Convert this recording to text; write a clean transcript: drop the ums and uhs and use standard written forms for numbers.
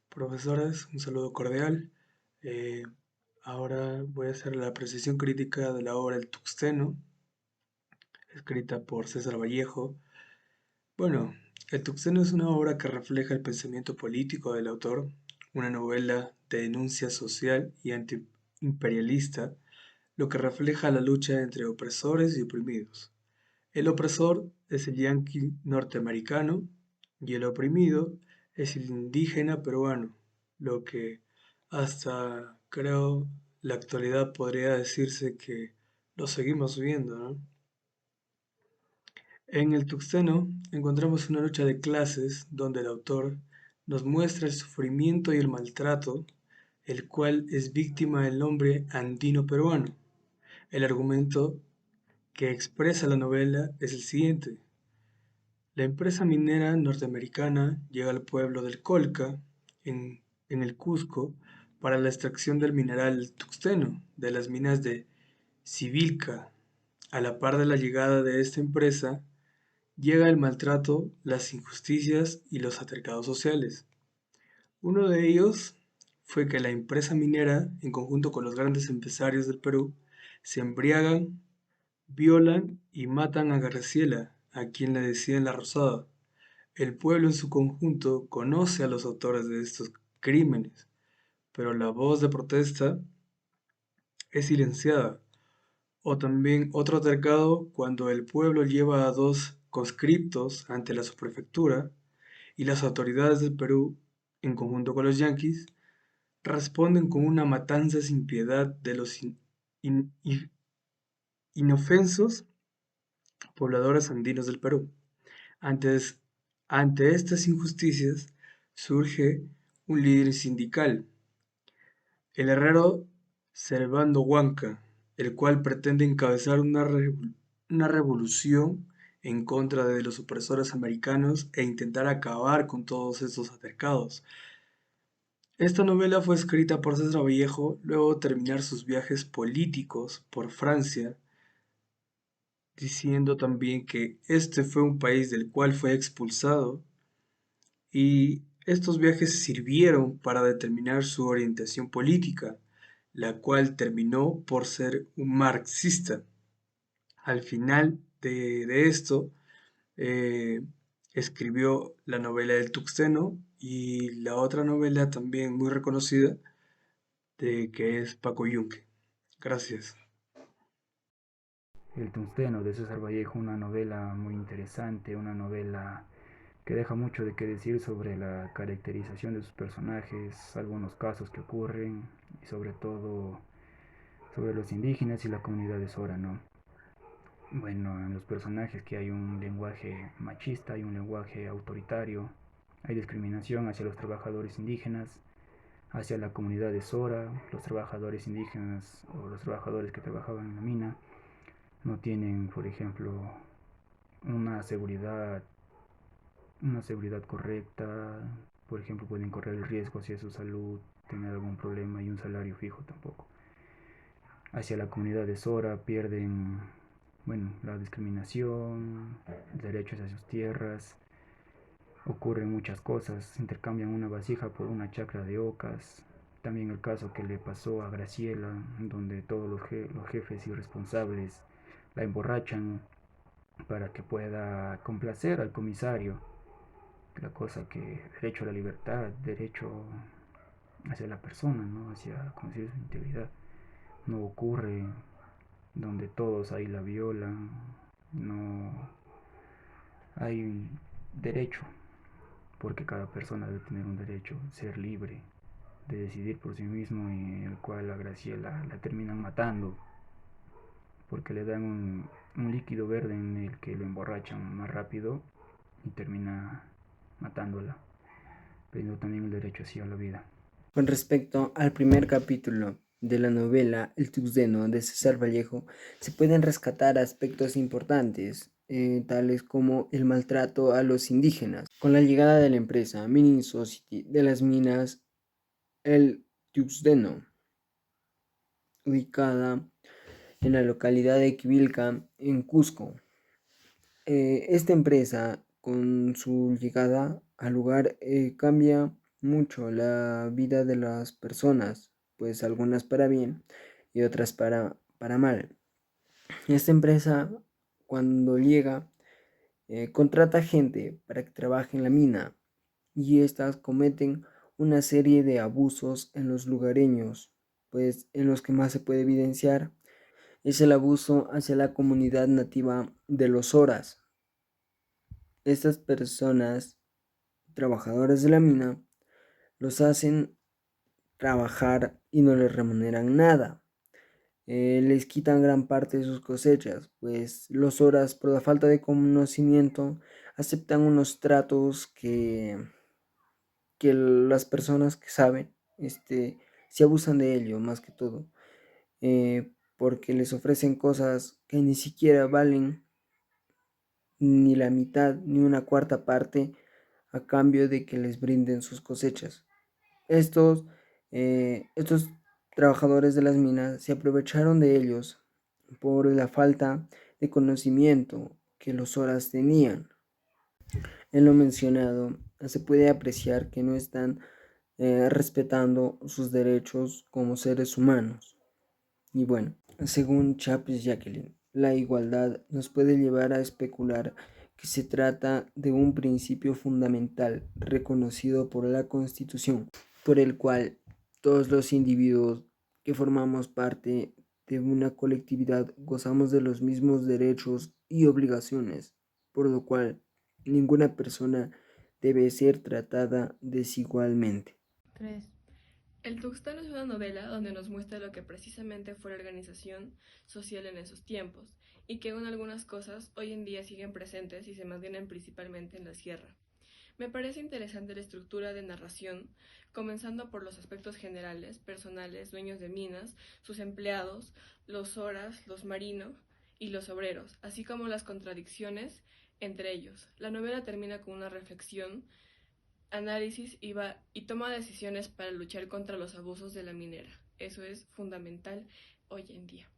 Profesores, un saludo cordial. Eh, Ahora voy a hacer la apreciación crítica de la obra El Tuxteno, escrita por César Vallejo. Bueno, El Tuxteno es una obra que refleja el pensamiento político del autor, una novela de denuncia social y antiimperialista, lo que refleja la lucha entre opresores y oprimidos. El opresor es el yanqui norteamericano y el oprimido es el indígena peruano, lo que hasta creo la actualidad podría decirse que lo seguimos viendo, ¿no? En el Tuxteno encontramos una lucha de clases donde el autor nos muestra el sufrimiento y el maltrato, el cual es víctima el hombre andino peruano. El argumento que expresa la novela es el siguiente. La empresa minera norteamericana llega al pueblo del Colca, en el Cusco, para la extracción del mineral tuxteno de las minas de Sivilca. A la par de la llegada de esta empresa, llega el maltrato, las injusticias y los altercados sociales. Uno de ellos fue que la empresa minera, en conjunto con los grandes empresarios del Perú, se embriagan, violan y matan a Graciela, a quien le decían la Rosada. El pueblo en su conjunto conoce a los autores de estos crímenes, pero la voz de protesta es silenciada. O también otro altercado cuando el pueblo lleva a dos conscriptos ante la subprefectura y las autoridades del Perú, en conjunto con los yanquis, responden con una matanza sin piedad de los inofensos pobladores andinos del Perú. Antes, ante estas injusticias surge un líder sindical, el herrero Servando Huanca, el cual pretende encabezar una revolución en contra de los opresores americanos e intentar acabar con todos estos altercados. Esta novela fue escrita por César Vallejo luego de terminar sus viajes políticos por Francia, diciendo también que este fue un país del cual fue expulsado y estos viajes sirvieron para determinar su orientación política, la cual terminó por ser un marxista. Al final de esto, eh, escribió la novela del Tuxteno y la otra novela también muy reconocida, de que es Paco Yunque. Gracias. El Tungsteno de César Vallejo, una novela muy interesante, una novela que deja mucho de qué decir sobre la caracterización de sus personajes, algunos casos que ocurren y sobre todo sobre los indígenas y la comunidad de Sora, ¿no? Bueno, en los personajes que hay un lenguaje machista, hay un lenguaje autoritario, hay discriminación hacia los trabajadores indígenas, hacia la comunidad de Sora, los trabajadores indígenas o los trabajadores que trabajaban en la mina no tienen, por ejemplo, una seguridad, una seguridad correcta, por ejemplo, pueden correr el riesgo hacia su salud, tener algún problema y un salario fijo tampoco. Hacia la comunidad de Sora pierden, bueno, la discriminación, derechos a sus tierras, ocurren muchas cosas, intercambian una vasija por una chacra de ocas. También el caso que le pasó a Graciela, donde todos los jefes irresponsables la emborrachan para que pueda complacer al comisario. La cosa que derecho a la libertad, derecho hacia la persona, ¿no? Hacia conocer su integridad, no ocurre, donde todos ahí la violan, no hay derecho, porque cada persona debe tener un derecho, ser libre, de decidir por sí mismo, y el cual a Graciela la terminan matando porque le dan un líquido verde en el que lo emborrachan más rápido y termina matándola, pero también el derecho así a la vida. Con respecto al primer capítulo de la novela El Tuxteno de César Vallejo, se pueden rescatar aspectos importantes, tales como el maltrato a los indígenas. Con la llegada de la empresa Mining Society de las minas El Tuxteno, ubicada en la localidad de Quivilca, en Cusco, esta empresa, con su llegada al lugar, cambia mucho la vida de las personas, pues algunas para bien y otras para mal. Esta empresa, cuando llega, contrata gente para que trabaje en la mina y estas cometen una serie de abusos en los lugareños, pues en los que más se puede evidenciar es el abuso hacia la comunidad nativa de los Horas. Estas personas, trabajadoras de la mina, los hacen trabajar y no les remuneran nada. Les quitan gran parte de sus cosechas, pues los Horas, por la falta de conocimiento, aceptan unos tratos que las personas que saben, se abusan de ello más que todo, porque les ofrecen cosas que ni siquiera valen ni la mitad ni una cuarta parte a cambio de que les brinden sus cosechas. Estos trabajadores de las minas se aprovecharon de ellos por la falta de conocimiento que los Horas tenían. En lo mencionado, se puede apreciar que no están respetando sus derechos como seres humanos. Y bueno, según Chapes Jacqueline, la igualdad nos puede llevar a especular que se trata de un principio fundamental reconocido por la Constitución, por el cual todos los individuos que formamos parte de una colectividad gozamos de los mismos derechos y obligaciones, por lo cual ninguna persona debe ser tratada desigualmente. 3. El Tuxtán es una novela donde nos muestra lo que precisamente fue la organización social en esos tiempos, y que aún algunas cosas hoy en día siguen presentes y se mantienen principalmente en la sierra. Me parece interesante la estructura de narración, comenzando por los aspectos generales, personales, dueños de minas, sus empleados, los Horas, los marinos y los obreros, así como las contradicciones entre ellos. La novela termina con una reflexión, análisis y toma decisiones para luchar contra los abusos de la minera. Eso es fundamental hoy en día.